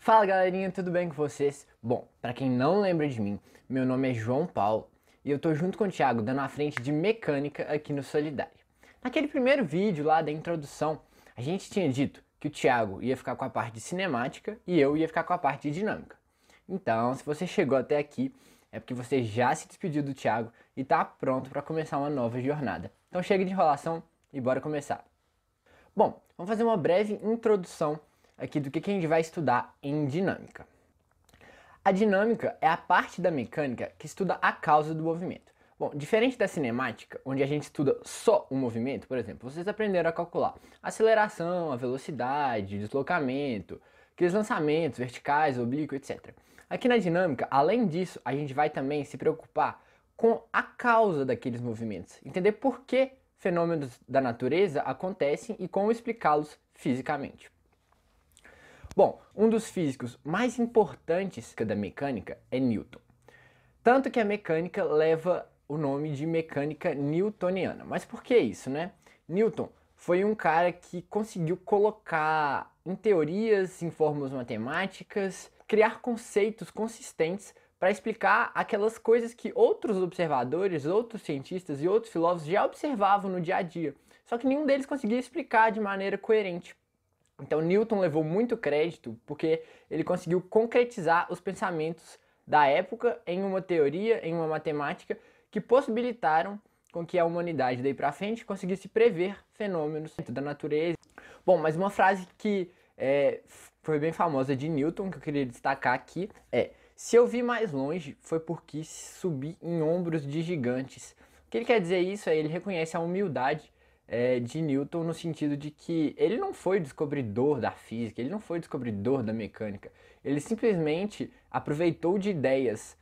Fala galerinha, tudo bem com vocês? Bom, para quem não lembra de mim, meu nome é João Paulo e eu tô junto com o Thiago dando a frente de mecânica aqui no Solidário. Naquele primeiro vídeo lá da introdução, a gente tinha dito que o Thiago ia ficar com a parte de cinemática e eu ia ficar com a parte de dinâmica. Então, se você chegou até aqui, é porque você já se despediu do Thiago e tá pronto para começar uma nova jornada. Então chega de enrolação e bora começar. Bom, vamos fazer uma breve introdução aqui do que a gente vai estudar em dinâmica. A dinâmica é a parte da mecânica que estuda a causa do movimento. Bom, diferente da cinemática, onde a gente estuda só o movimento, por exemplo, vocês aprenderam a calcular a aceleração, a velocidade, deslocamento, aqueles lançamentos verticais, oblíquo, etc. Aqui na dinâmica, além disso, a gente vai também se preocupar com a causa daqueles movimentos, entender por que fenômenos da natureza acontecem e como explicá-los fisicamente. Bom, um dos físicos mais importantes da mecânica é Newton. Tanto que a mecânica leva o nome de mecânica newtoniana. Mas por que isso, né? Newton foi um cara que conseguiu colocar em teorias, em fórmulas matemáticas, criar conceitos consistentes para explicar aquelas coisas que outros observadores, outros cientistas e outros filósofos já observavam no dia a dia. Só que nenhum deles conseguia explicar de maneira coerente. Então Newton levou muito crédito porque ele conseguiu concretizar os pensamentos da época em uma teoria, em uma matemática que possibilitaram com que a humanidade daí para frente conseguisse prever fenômenos da natureza. Bom, mas uma frase que foi bem famosa de Newton, que eu queria destacar aqui, é: se eu vi mais longe foi porque subi em ombros de gigantes. O que ele quer dizer isso é ele reconhece a humildade de Newton no sentido de que ele não foi descobridor da física, ele não foi descobridor da mecânica, ele simplesmente aproveitou de ideias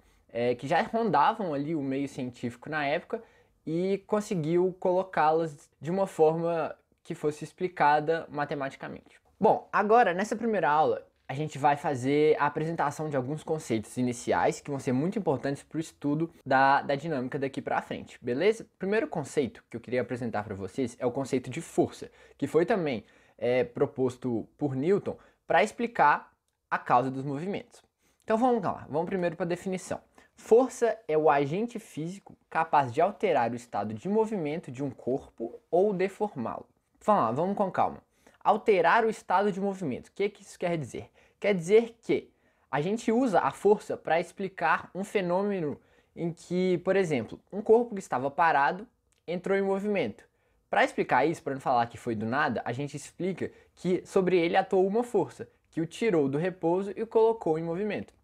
que já rondavam ali o meio científico na época e conseguiu colocá-las de uma forma que fosse explicada matematicamente. Bom, agora nessa primeira aula a gente vai fazer a apresentação de alguns conceitos iniciais que vão ser muito importantes para o estudo da dinâmica daqui para frente, beleza? O primeiro conceito que eu queria apresentar para vocês é o conceito de força, que foi também proposto por Newton para explicar a causa dos movimentos. Então vamos lá, vamos primeiro para a definição. Força é o agente físico capaz de alterar o estado de movimento de um corpo ou deformá-lo. Vamos lá, vamos com calma. Alterar o estado de movimento. O que isso quer dizer? Quer dizer que a gente usa a força para explicar um fenômeno em que, por exemplo, um corpo que estava parado entrou em movimento. Para explicar isso, para não falar que foi do nada, a gente explica que sobre ele atuou uma força, que o tirou do repouso e o colocou em movimento.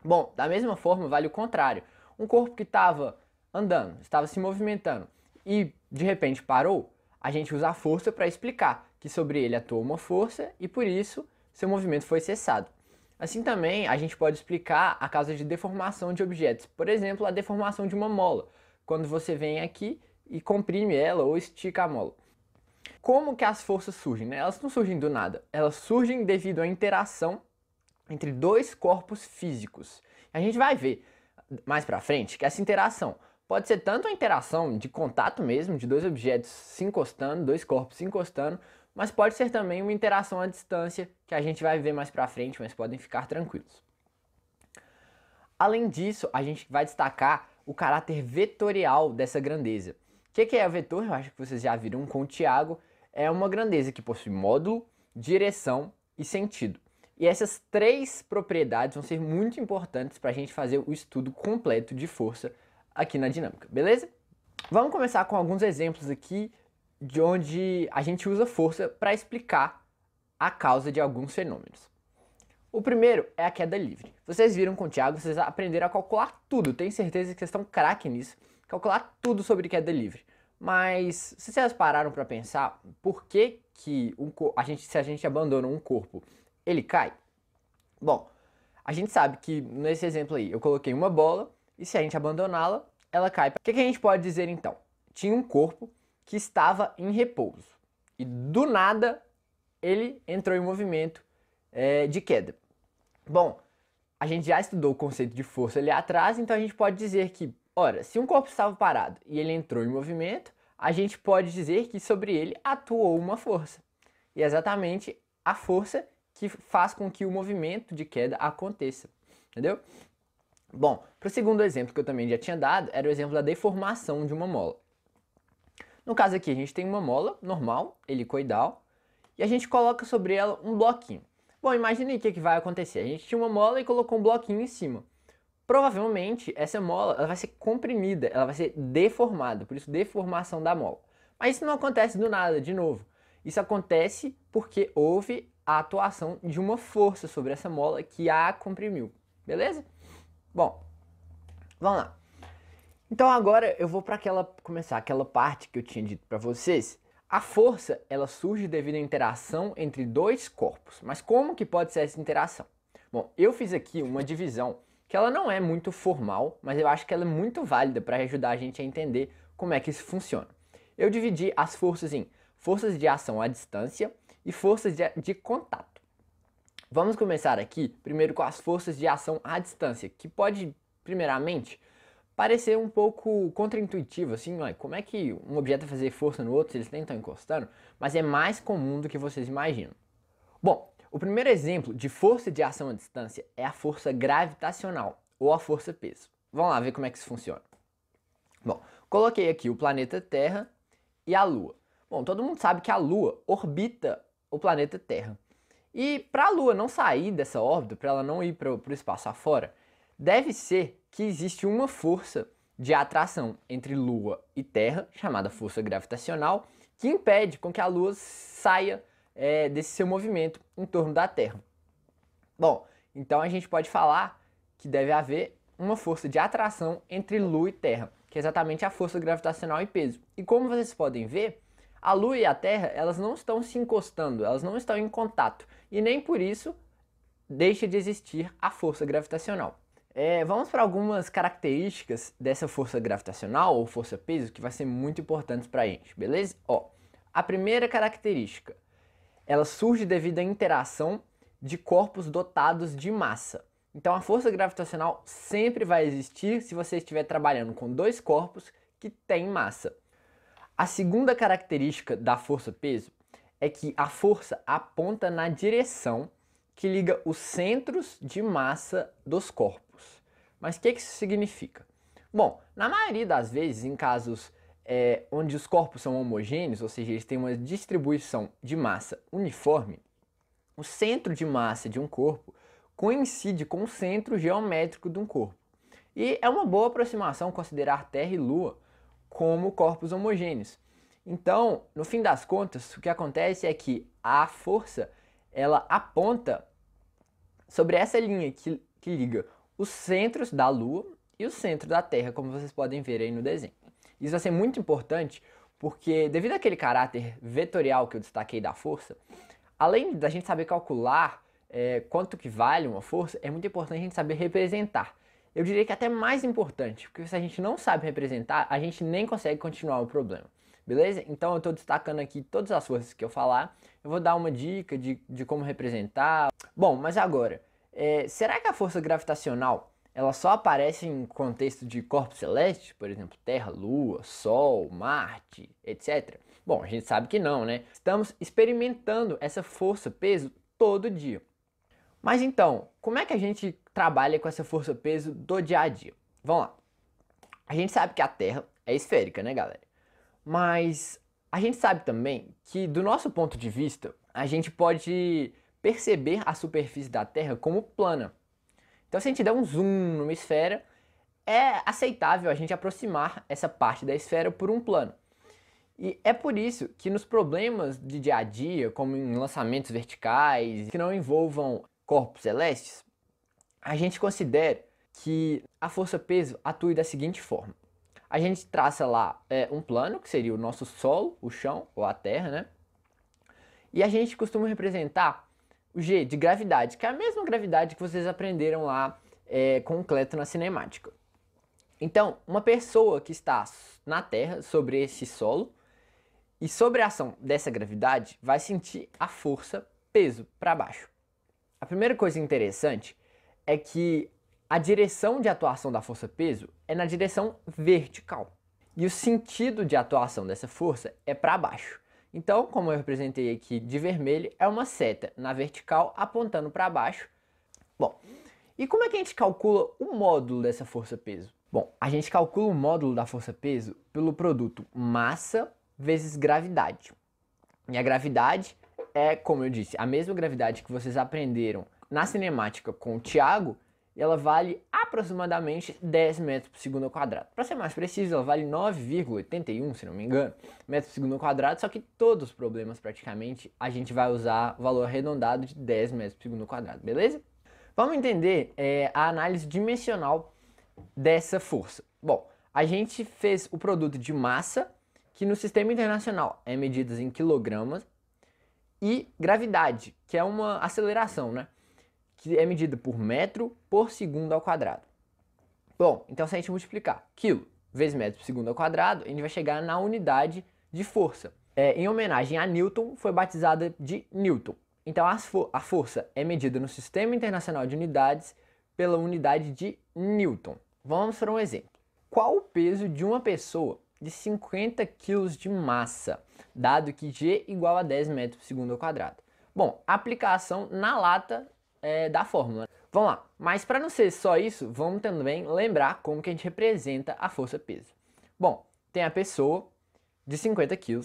Bom, da mesma forma vale o contrário. Um corpo que estava andando, estava se movimentando e de repente parou, a gente usa a força para explicar que sobre ele atuou uma força e por isso seu movimento foi cessado. Assim também a gente pode explicar a causa de deformação de objetos. Por exemplo, a deformação de uma mola, quando você vem aqui e comprime ela ou estica a mola. Como que as forças surgem, né? Elas não surgem do nada, elas surgem devido à interação entre dois corpos físicos. A gente vai ver mais pra frente que essa interação pode ser tanto a interação de contato mesmo, de dois objetos se encostando, dois corpos se encostando, mas pode ser também uma interação à distância, que a gente vai ver mais pra frente, mas podem ficar tranquilos. Além disso, a gente vai destacar o caráter vetorial dessa grandeza. O que é o vetor? Eu acho que vocês já viram com o Thiago. É uma grandeza que possui módulo, direção e sentido. E essas três propriedades vão ser muito importantes para a gente fazer o estudo completo de força aqui na dinâmica, beleza? Vamos começar com alguns exemplos aqui de onde a gente usa força para explicar a causa de alguns fenômenos. O primeiro é a queda livre. Vocês viram com o Thiago, vocês aprenderam a calcular tudo, tenho certeza que vocês estão craque nisso, calcular tudo sobre queda livre. Mas se vocês pararam para pensar por que se a gente abandona um corpo, ele cai? Bom, a gente sabe que nesse exemplo aí eu coloquei uma bola e se a gente abandoná-la, ela cai. O que a gente pode dizer então? Tinha um corpo que estava em repouso e do nada ele entrou em movimento de queda. Bom, a gente já estudou o conceito de força ali atrás, então a gente pode dizer que, ora, se um corpo estava parado e ele entrou em movimento, a gente pode dizer que sobre ele atuou uma força. E é exatamente a força que faz com que o movimento de queda aconteça, entendeu? Bom, para o segundo exemplo que eu também já tinha dado, era o exemplo da deformação de uma mola. No caso aqui, a gente tem uma mola normal, helicoidal, e a gente coloca sobre ela um bloquinho. Bom, imagine o que vai acontecer. A gente tinha uma mola e colocou um bloquinho em cima. Provavelmente, essa mola ela vai ser comprimida, ela vai ser deformada, por isso deformação da mola. Mas isso não acontece do nada, de novo. Isso acontece porque houve a atuação de uma força sobre essa mola que a comprimiu, beleza? Bom, vamos lá. Então agora eu vou para começar aquela parte que eu tinha dito para vocês. A força, ela surge devido à interação entre dois corpos. Mas como que pode ser essa interação? Bom, eu fiz aqui uma divisão que ela não é muito formal, mas eu acho que ela é muito válida para ajudar a gente a entender como é que isso funciona. Eu dividi as forças em forças de ação à distância e forças de contato. Vamos começar aqui primeiro com as forças de ação à distância, que pode, primeiramente, parecer um pouco contraintuitivo, assim, como é que um objeto vai fazer força no outro se eles nem estão encostando, mas é mais comum do que vocês imaginam. Bom, o primeiro exemplo de força de ação à distância é a força gravitacional, ou a força-peso. Vamos lá ver como é que isso funciona. Bom, coloquei aqui o planeta Terra e a Lua. Bom, todo mundo sabe que a Lua orbita o planeta Terra. E para a Lua não sair dessa órbita, para ela não ir para o espaço afora, deve ser que existe uma força de atração entre Lua e Terra, chamada força gravitacional, que impede com que a Lua saia desse seu movimento em torno da Terra. Bom, então a gente pode falar que deve haver uma força de atração entre Lua e Terra, que é exatamente a força gravitacional e peso. E como vocês podem ver, a Lua e a Terra, elas não estão se encostando, elas não estão em contato, e nem por isso deixa de existir a força gravitacional. Vamos para algumas características dessa força gravitacional ou força-peso que vai ser muito importantes para a gente, beleza? A primeira característica, ela surge devido à interação de corpos dotados de massa. Então a força gravitacional sempre vai existir se você estiver trabalhando com dois corpos que têm massa. A segunda característica da força-peso é que a força aponta na direção que liga os centros de massa dos corpos. Mas o que isso significa? Bom, na maioria das vezes, em casos onde os corpos são homogêneos, ou seja, eles têm uma distribuição de massa uniforme, o centro de massa de um corpo coincide com o centro geométrico de um corpo. E é uma boa aproximação considerar Terra e Lua como corpos homogêneos. Então, no fim das contas, o que acontece é que a força ela aponta sobre essa linha que liga os centros da Lua e o centro da Terra, como vocês podem ver aí no desenho. Isso vai ser muito importante porque, devido àquele caráter vetorial que eu destaquei da força, além da gente saber calcular quanto que vale uma força, é muito importante a gente saber representar. Eu diria que é até mais importante, porque se a gente não sabe representar, a gente nem consegue continuar o problema. Beleza? Então eu estou destacando aqui todas as forças que eu falar. Eu vou dar uma dica de como representar. Bom, mas agora, será que a força gravitacional ela só aparece em contexto de corpos celestes? Por exemplo, Terra, Lua, Sol, Marte, etc. Bom, a gente sabe que não, né? Estamos experimentando essa força-peso todo dia. Mas então, como é que a gente trabalha com essa força-peso do dia a dia? Vamos lá. A gente sabe que a Terra é esférica, né, galera? Mas a gente sabe também que, do nosso ponto de vista, a gente pode perceber a superfície da Terra como plana. Então, se a gente der um zoom numa esfera, é aceitável a gente aproximar essa parte da esfera por um plano. E é por isso que nos problemas de dia a dia, como em lançamentos verticais, que não envolvam corpos celestes, a gente considera que a força-peso atua da seguinte forma. A gente traça lá um plano, que seria o nosso solo, o chão, ou a terra, né? E a gente costuma representar o G de gravidade, que é a mesma gravidade que vocês aprenderam lá com o Cleto na cinemática. Então, uma pessoa que está na Terra, sobre esse solo, e sobre a ação dessa gravidade, vai sentir a força peso para baixo. A primeira coisa interessante é que a direção de atuação da força-peso é na direção vertical. E o sentido de atuação dessa força é para baixo. Então, como eu representei aqui de vermelho, é uma seta na vertical apontando para baixo. Bom, e como é que a gente calcula o módulo dessa força-peso? Bom, a gente calcula o módulo da força-peso pelo produto massa vezes gravidade. E a gravidade é, como eu disse, a mesma gravidade que vocês aprenderam na cinemática com o Thiago, e ela vale aproximadamente 10 metros por segundo ao quadrado. Para ser mais preciso, ela vale 9,81, se não me engano, metros por segundo ao quadrado, só que todos os problemas praticamente a gente vai usar o valor arredondado de 10 metros por segundo ao quadrado, beleza? Vamos entender a análise dimensional dessa força. Bom, a gente fez o produto de massa, que no sistema internacional é medida em quilogramas, e gravidade, que é uma aceleração, né? Que é medida por metro por segundo ao quadrado. Bom, então se a gente multiplicar quilo vezes metro por segundo ao quadrado, a gente vai chegar na unidade de força. Em homenagem a Newton, foi batizada de Newton. Então a força é medida no Sistema Internacional de Unidades pela unidade de Newton. Vamos para um exemplo. Qual o peso de uma pessoa de 50 kg de massa, dado que G igual a 10 metros por segundo ao quadrado? Bom, aplicação na lata da fórmula. Vamos lá, mas para não ser só isso, vamos também lembrar como que a gente representa a força-peso. Bom, tem a pessoa de 50 kg,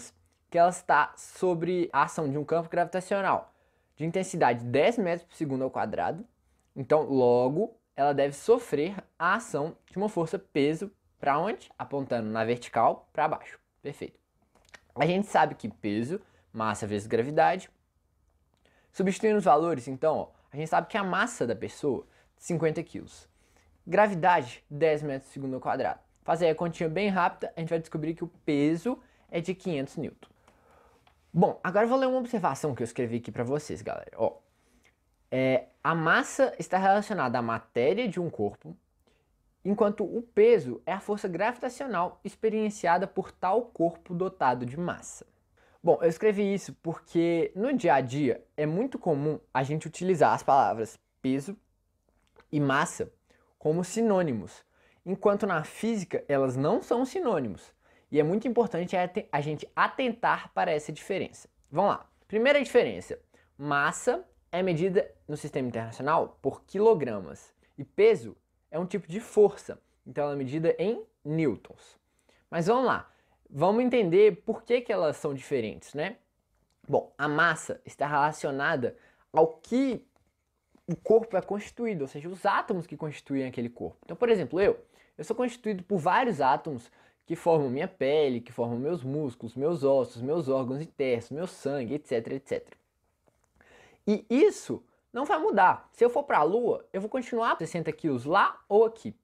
que ela está sobre a ação de um campo gravitacional de intensidade 10 metros por segundo ao quadrado, então logo ela deve sofrer a ação de uma força-peso para onde? Apontando na vertical para baixo. Perfeito. A gente sabe que peso, massa vezes gravidade. Substituindo os valores, então, ó, a gente sabe que a massa da pessoa, 50 kg. Gravidade, 10 metros por segundo ao quadrado. Fazer a continha bem rápida, a gente vai descobrir que o peso é de 500 N. Bom, agora eu vou ler uma observação que eu escrevi aqui para vocês, galera. Ó, a massa está relacionada à matéria de um corpo, enquanto o peso é a força gravitacional experienciada por tal corpo dotado de massa. Bom, eu escrevi isso porque no dia a dia é muito comum a gente utilizar as palavras peso e massa como sinônimos, enquanto na física elas não são sinônimos. E é muito importante a gente atentar para essa diferença. Vamos lá. Primeira diferença. Massa é medida no sistema internacional por quilogramas. E peso é um tipo de força. Então ela é medida em newtons. Mas vamos lá. Vamos entender por que elas são diferentes, né? Bom, a massa está relacionada ao que o corpo é constituído, ou seja, os átomos que constituem aquele corpo. Então, por exemplo, eu sou constituído por vários átomos que formam minha pele, que formam meus músculos, meus ossos, meus órgãos internos, meu sangue, etc, etc. E isso não vai mudar. Se eu for para a Lua, eu vou continuar 60 quilos lá ou aqui.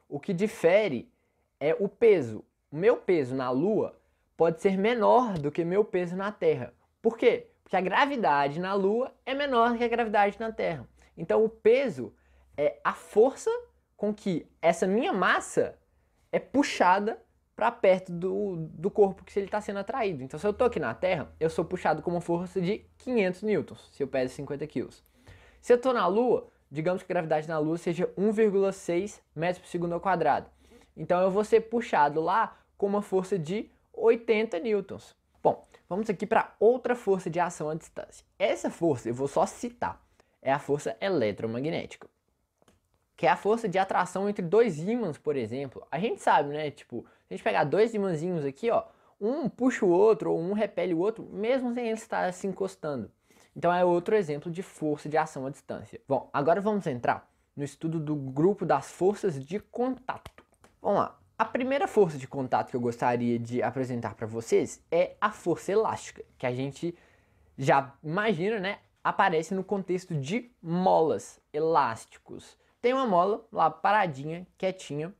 O que difere é o peso. O meu peso na Lua pode ser menor do que meu peso na Terra. Por quê? Porque a gravidade na Lua é menor do que a gravidade na Terra. Então o peso é a força com que essa minha massa é puxada para perto do corpo que ele está sendo atraído. Então se eu estou aqui na Terra, eu sou puxado com uma força de 500 newtons, se eu peso 50 quilos. Se eu estou na Lua, digamos que a gravidade na Lua seja 1,6 metros por segundo ao quadrado. Então eu vou ser puxado lá com uma força de 80 newtons. Bom, vamos aqui para outra força de ação à distância. Essa força, eu vou só citar, é a força eletromagnética, que é a força de atração entre dois ímãs, por exemplo. A gente sabe, né? Tipo, se a gente pegar dois imãzinhos aqui, ó, um puxa o outro ou um repele o outro, mesmo sem eles estar se encostando. Então é outro exemplo de força de ação à distância. Bom, agora vamos entrar no estudo do grupo das forças de contato. Vamos lá. A primeira força de contato que eu gostaria de apresentar para vocês é a força elástica, que a gente já imagina, né? Aparece no contexto de molas, elásticos. Tem uma mola lá paradinha, quietinha,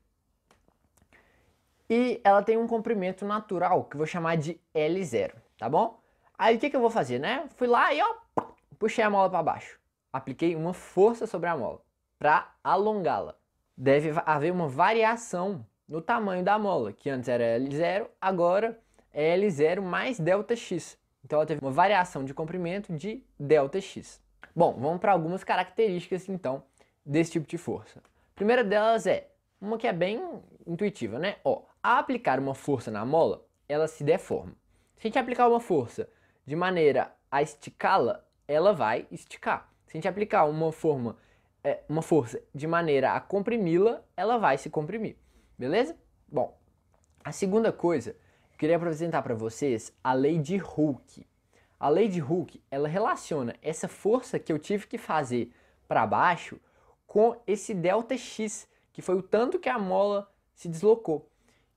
e ela tem um comprimento natural que eu vou chamar de L0, tá bom? Aí o que eu vou fazer, né? Fui lá e ó, puxei a mola para baixo. Apliquei uma força sobre a mola para alongá-la. Deve haver uma variação no tamanho da mola, que antes era L0, agora é L0 mais ΔX. Então ela teve uma variação de comprimento de ΔX. Bom, vamos para algumas características então desse tipo de força. A primeira delas é uma que é bem intuitiva, né? Ó, ao aplicar uma força na mola, ela se deforma. Se a gente aplicar uma força de maneira a esticá-la, ela vai esticar. Se a gente aplicar uma força de maneira a comprimi-la, ela vai se comprimir. Beleza? Bom, a segunda coisa, eu queria apresentar para vocês a lei de Hooke. A lei de Hooke, ela relaciona essa força que eu tive que fazer para baixo com esse ΔX, que foi o tanto que a mola se deslocou.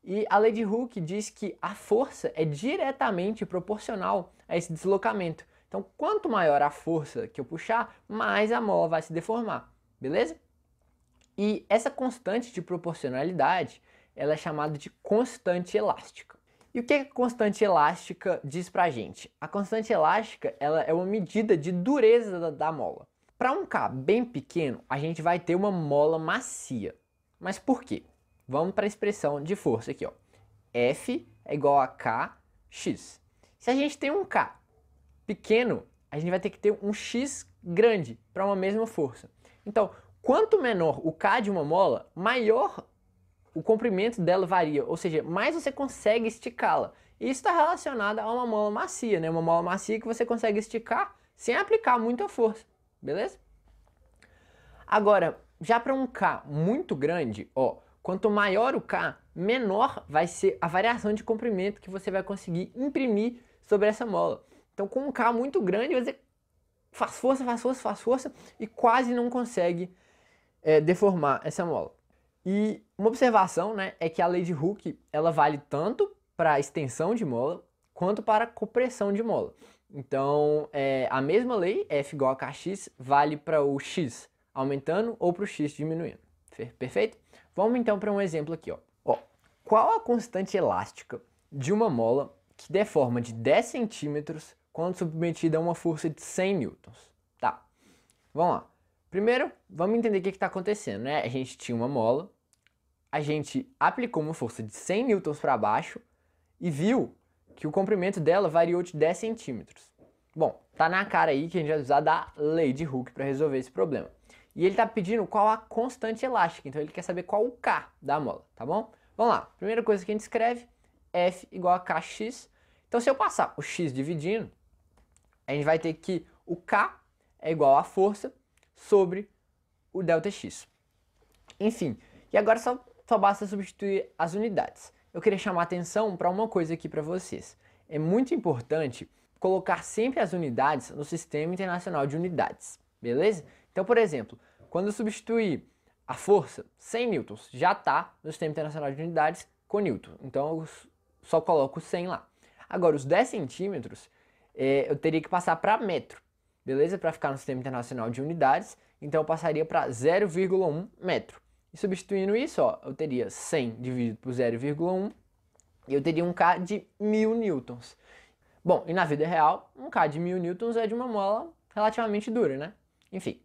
E a lei de Hooke diz que a força é diretamente proporcional a esse deslocamento. Então, quanto maior a força que eu puxar, mais a mola vai se deformar, beleza? E essa constante de proporcionalidade, ela é chamada de constante elástica. E o que a constante elástica diz pra gente? A constante elástica, ela é uma medida de dureza da mola. Para um K bem pequeno, a gente vai ter uma mola macia. Mas por quê? Vamos para a expressão de força aqui, ó. F é igual a Kx. Se a gente tem um K pequeno, a gente vai ter que ter um X grande para uma mesma força. Então, quanto menor o K de uma mola, maior o comprimento dela varia, ou seja, mais você consegue esticá-la. E isso está relacionado a uma mola macia, né? Uma mola macia que você consegue esticar sem aplicar muita força, beleza? Agora, já para um K muito grande, ó, quanto maior o K, menor vai ser a variação de comprimento que você vai conseguir imprimir sobre essa mola. Então, com um K muito grande, você faz força e quase não consegue deformar essa mola. E uma observação, né, é que a lei de Hooke, ela vale tanto para a extensão de mola quanto para a compressão de mola. Então, a mesma lei, F igual a Kx, vale para o X aumentando ou para o X diminuindo. Perfeito? Vamos então para um exemplo aqui, ó. Qual a constante elástica de uma mola que deforma de 10 centímetros quando submetida a uma força de 100 newtons? Tá, vamos lá. Primeiro, vamos entender o que está acontecendo, né? A gente tinha uma mola, a gente aplicou uma força de 100 newtons para baixo e viu que o comprimento dela variou de 10 centímetros. Bom, tá na cara aí que a gente vai usar da lei de Hooke para resolver esse problema. E ele está pedindo qual a constante elástica, então ele quer saber qual o K da mola, tá bom? Vamos lá, primeira coisa que a gente escreve, F igual a Kx. Então se eu passar o X dividindo, a gente vai ter que o K é igual a força sobre o ΔX. Enfim, e agora só basta substituir as unidades. Eu queria chamar a atenção para uma coisa aqui para vocês. É muito importante colocar sempre as unidades no Sistema Internacional de Unidades, beleza? Então, por exemplo, quando eu substituir a força 100 newtons, já está no Sistema Internacional de Unidades com newton. Então, eu só coloco 100 lá. Agora, os 10 centímetros, eu teria que passar para metro, beleza? Para ficar no Sistema Internacional de Unidades, então eu passaria para 0,1 metro. E substituindo isso, ó, eu teria 100 dividido por 0,1 e eu teria um K de 1000 newtons. Bom, e na vida real, um K de 1000 newtons é de uma mola relativamente dura, né? Enfim.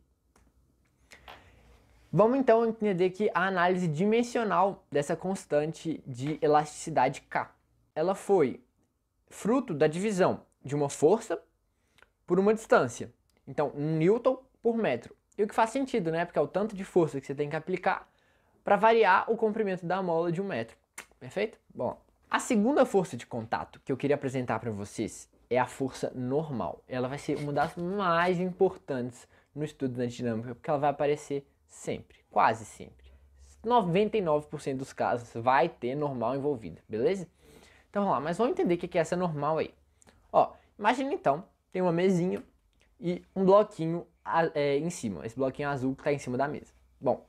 Vamos então entender aqui a análise dimensional dessa constante de elasticidade K. Ela foi fruto da divisão de uma força por uma distância. Então, 1 newton por metro. E o que faz sentido, né? Porque é o tanto de força que você tem que aplicar para variar o comprimento da mola de 1 metro. Perfeito? Bom, a segunda força de contato que eu queria apresentar para vocês é a força normal. Ela vai ser uma das mais importantes no estudo da dinâmica, porque ela vai aparecer sempre, quase sempre. 99% dos casos vai ter normal envolvida, beleza? Então vamos lá, mas vamos entender o que é essa normal aí. Ó, imagina então, tem uma mesinha e um bloquinho em cima, esse bloquinho azul que está em cima da mesa. Bom,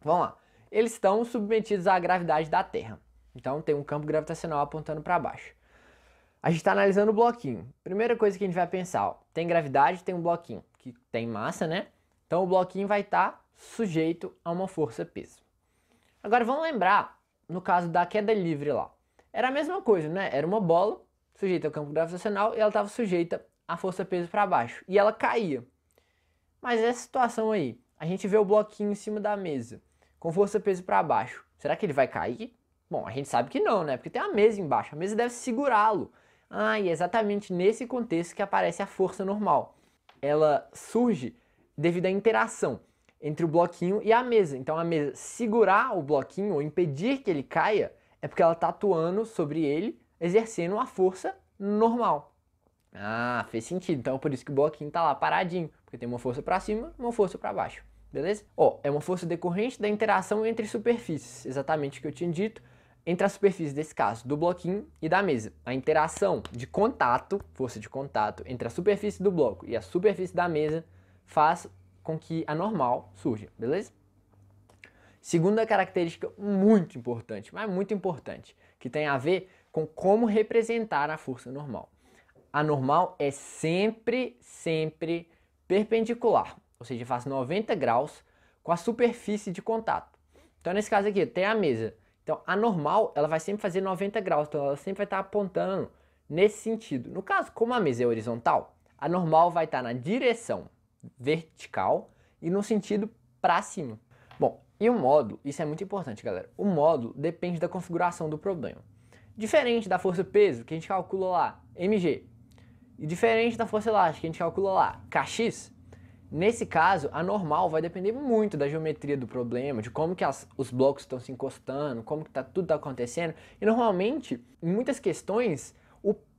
vamos lá. Eles estão submetidos à gravidade da Terra. Então tem um campo gravitacional apontando para baixo. A gente está analisando o bloquinho. Primeira coisa que a gente vai pensar, ó, tem gravidade, tem um bloquinho que tem massa, né? Então o bloquinho vai estar sujeito a uma força-peso. Agora vamos lembrar, no caso da queda livre lá. Era a mesma coisa, né? Era uma bola sujeita ao campo gravitacional e ela estava sujeita à força-peso para baixo. E ela caía. Mas essa situação aí, a gente vê o bloquinho em cima da mesa, com força-peso para baixo. Será que ele vai cair? Bom, a gente sabe que não, né? Porque tem a mesa embaixo. A mesa deve segurá-lo. E é exatamente nesse contexto que aparece a força normal. Ela surge devido à interação entre o bloquinho e a mesa. Então a mesa segurar o bloquinho ou impedir que ele caia é porque ela está atuando sobre ele, exercendo uma força normal. Ah, fez sentido. Então é por isso que o bloquinho tá lá paradinho, porque tem uma força para cima e uma força para baixo. Beleza? Ó, é uma força decorrente da interação entre superfícies, exatamente o que eu tinha dito, entre as superfícies desse caso, do bloquinho e da mesa. A interação de contato, força de contato, entre a superfície do bloco e a superfície da mesa faz com que a normal surja, beleza? Segunda característica muito importante, mas muito importante, que tem a ver com como representar a força normal. A normal é sempre perpendicular, ou seja, faz 90 graus com a superfície de contato. Então, nesse caso aqui, tem a mesa. Então, a normal, ela vai sempre fazer 90 graus, então ela sempre vai estar apontando nesse sentido. No caso, como a mesa é horizontal, a normal vai estar na direção vertical e no sentido para cima. Bom, e o módulo, isso é muito importante, galera. O módulo depende da configuração do problema. Diferente da força-peso, que a gente calcula lá, mg, e diferente da força elástica, que a gente calcula lá, kx, nesse caso, a normal vai depender muito da geometria do problema, de como que os blocos estão se encostando, como que tudo está acontecendo. E normalmente, em muitas questões,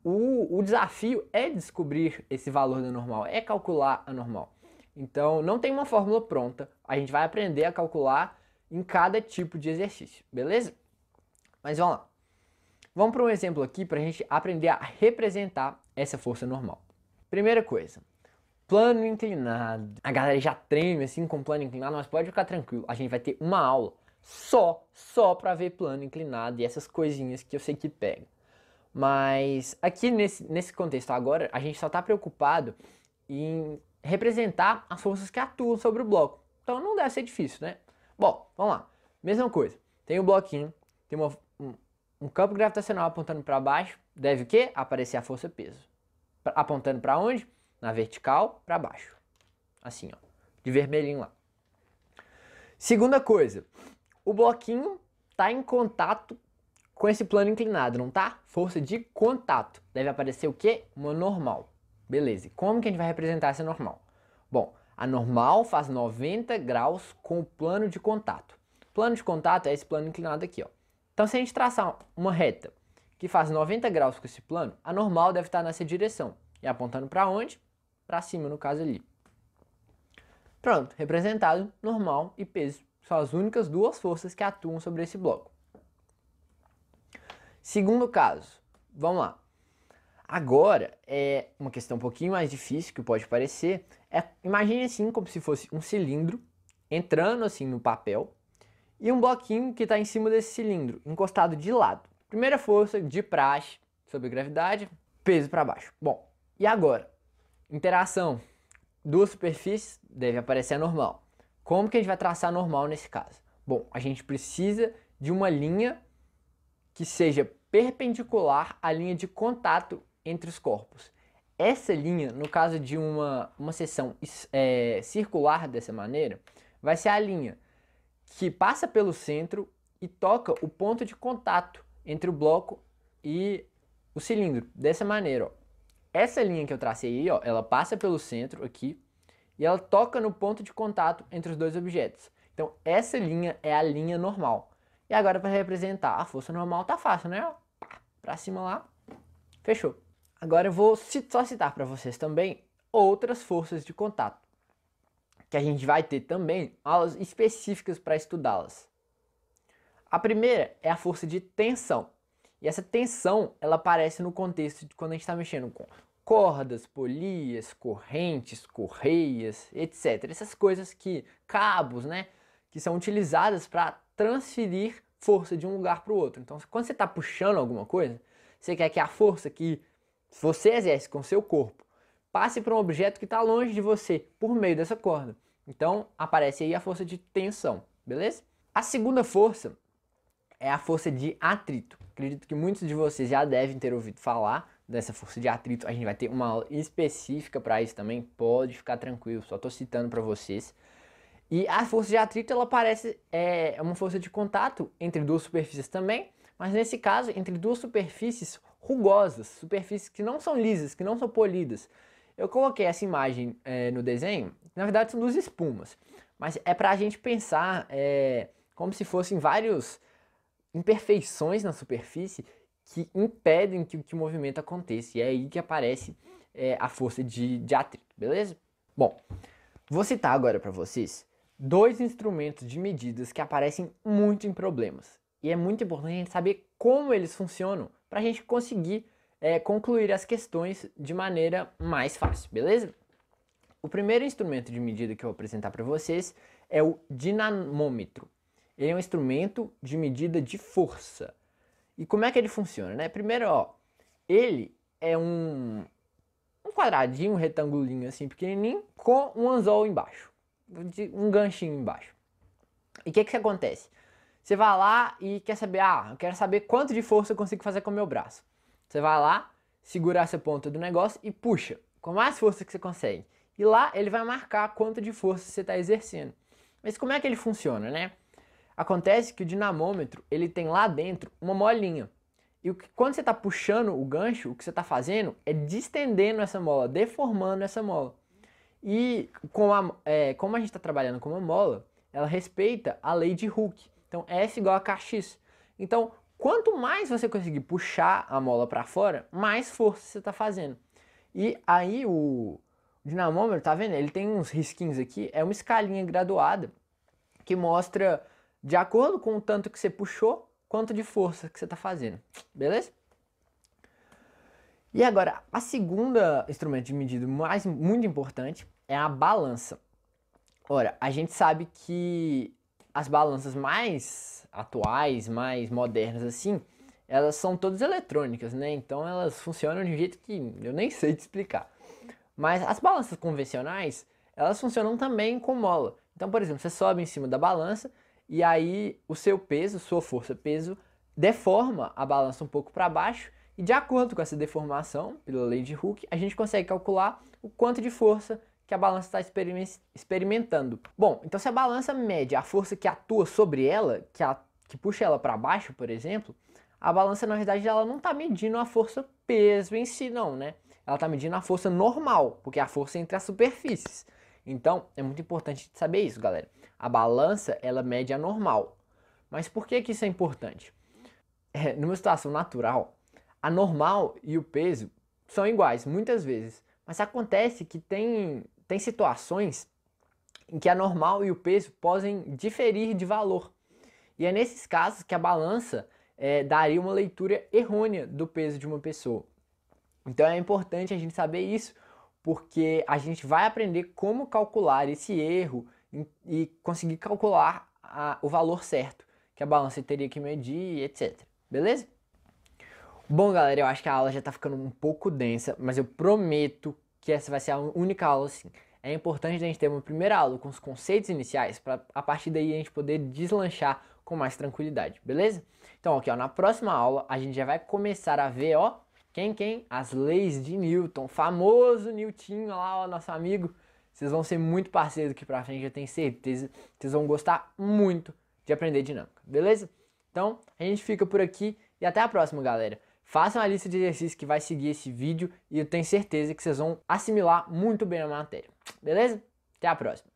o desafio é descobrir esse valor da normal, é calcular a normal. Então, não tem uma fórmula pronta, a gente vai aprender a calcular em cada tipo de exercício, beleza? Mas vamos lá. Vamos para um exemplo aqui para a gente aprender a representar essa força normal. Primeira coisa, plano inclinado. A galera já treme assim com plano inclinado, mas pode ficar tranquilo, a gente vai ter uma aula só para ver plano inclinado e essas coisinhas que eu sei que pega. Mas aqui nesse contexto agora, a gente só está preocupado em representar as forças que atuam sobre o bloco. Então não deve ser difícil, né? Bom, vamos lá. Mesma coisa. Tem um bloquinho, tem um campo gravitacional apontando para baixo. Deve o quê? Aparecer a força-peso. Apontando para onde? Na vertical, para baixo. Assim, ó. De vermelhinho lá. Segunda coisa. O bloquinho está em contato com esse plano inclinado, não tá? Força de contato. Deve aparecer o quê? Uma normal. Beleza, e como que a gente vai representar essa normal? Bom, a normal faz 90 graus com o plano de contato. O plano de contato é esse plano inclinado aqui, ó. Então, se a gente traçar uma reta que faz 90 graus com esse plano, a normal deve estar nessa direção. E apontando para onde? Para cima, no caso ali. Pronto, representado normal e peso. São as únicas duas forças que atuam sobre esse bloco. Segundo caso, vamos lá. Agora, é uma questão um pouquinho mais difícil, que pode parecer. Imagine assim, como se fosse um cilindro entrando assim no papel e um bloquinho que está em cima desse cilindro, encostado de lado. Primeira força de praxe sobre gravidade, peso para baixo. Bom, e agora? Interação. Duas superfícies, deve aparecer a normal. Como que a gente vai traçar a normal nesse caso? Bom, a gente precisa de uma linha que seja perpendicular à linha de contato entre os corpos. Essa linha, no caso de uma seção circular dessa maneira, vai ser a linha que passa pelo centro e toca o ponto de contato entre o bloco e o cilindro. Dessa maneira, ó. Essa linha que eu tracei aí, ó, ela passa pelo centro aqui e ela toca no ponto de contato entre os dois objetos. Então, essa linha é a linha normal. E agora, para representar a força normal, tá fácil, né? Para cima lá, fechou. Agora eu vou só citar para vocês também outras forças de contato, que a gente vai ter também aulas específicas para estudá-las. A primeira é a força de tensão. E essa tensão, ela aparece no contexto de quando a gente está mexendo com cordas, polias, correntes, correias, etc. Essas coisas cabos, né, que são utilizadas para transferir força de um lugar para o outro. Então, quando você está puxando alguma coisa, você quer que a força que você exerce com seu corpo passe para um objeto que está longe de você por meio dessa corda. Então, aparece aí a força de tensão, beleza? A segunda força é a força de atrito. Acredito que muitos de vocês já devem ter ouvido falar dessa força de atrito. A gente vai ter uma aula específica para isso também, pode ficar tranquilo, só estou citando para vocês. E a força de atrito, ela parece uma força de contato entre duas superfícies também, mas nesse caso, entre duas superfícies rugosas, superfícies que não são lisas, que não são polidas. Eu coloquei essa imagem no desenho, na verdade são duas espumas, mas é para a gente pensar como se fossem várias imperfeições na superfície que impedem que o movimento aconteça. E é aí que aparece a força de atrito, beleza? Bom, vou citar agora para vocês dois instrumentos de medidas que aparecem muito em problemas. E é muito importante a gente saber como eles funcionam para a gente conseguir concluir as questões de maneira mais fácil, beleza? O primeiro instrumento de medida que eu vou apresentar para vocês é o dinamômetro. Ele é um instrumento de medida de força. E como é que ele funciona, né? Primeiro, ó, ele é um quadradinho, um retangulinho assim pequenininho com um anzol embaixo, um ganchinho embaixo. E o que acontece? Você vai lá e quer saber, eu quero saber quanto de força eu consigo fazer com o meu braço. Você vai lá, segura essa ponta do negócio e puxa com mais força que você consegue. E lá ele vai marcar quanto de força você está exercendo. Mas como é que ele funciona, né? Acontece que o dinamômetro, ele tem lá dentro uma molinha. E quando você está puxando o gancho, o que você está fazendo é distendendo essa mola, deformando essa mola. E como a gente está trabalhando com uma mola, ela respeita a lei de Hooke. Então, F igual a KX. Então, quanto mais você conseguir puxar a mola para fora, mais força você está fazendo. E aí o dinamômetro, tá vendo? Ele tem uns risquinhos aqui, é uma escalinha graduada que mostra, de acordo com o tanto que você puxou, quanto de força que você está fazendo, beleza? E agora, a segunda instrumento de medida muito importante é a balança. Ora, a gente sabe que as balanças mais atuais, mais modernas assim, elas são todas eletrônicas, né? Então elas funcionam de um jeito que eu nem sei te explicar. Mas as balanças convencionais, elas funcionam também com mola. Então, por exemplo, você sobe em cima da balança e aí o seu peso, sua força-peso, deforma a balança um pouco para baixo e de acordo com essa deformação, pela lei de Hooke, a gente consegue calcular o quanto de força que a balança está experimentando. Bom, então se a balança mede a força que atua sobre ela, que puxa ela para baixo, por exemplo, a balança na verdade ela não está medindo a força peso em si não, né? Ela está medindo a força normal, porque é a força entre as superfícies. Então, é muito importante saber isso, galera. A balança, ela mede a normal. Mas por que isso é importante? Numa situação natural, a normal e o peso são iguais, muitas vezes. Mas acontece que tem situações em que a normal e o peso podem diferir de valor. E é nesses casos que a balança daria uma leitura errônea do peso de uma pessoa. Então é importante a gente saber isso, porque a gente vai aprender como calcular esse erro e conseguir calcular o valor certo que a balança teria que medir, etc. Beleza? Bom, galera, eu acho que a aula já tá ficando um pouco densa, mas eu prometo que essa vai ser a única aula assim. É importante a gente ter uma primeira aula com os conceitos iniciais, para a partir daí a gente poder deslanchar com mais tranquilidade, beleza? Então, aqui, ó, na próxima aula a gente já vai começar a ver, ó, quem? As leis de Newton, famoso Newtinho lá, ó, nosso amigo. Vocês vão ser muito parceiros aqui pra frente, eu tenho certeza. Vocês vão gostar muito de aprender dinâmica, beleza? Então, a gente fica por aqui e até a próxima, galera. Façam a lista de exercícios que vai seguir esse vídeo e eu tenho certeza que vocês vão assimilar muito bem a matéria, beleza? Até a próxima.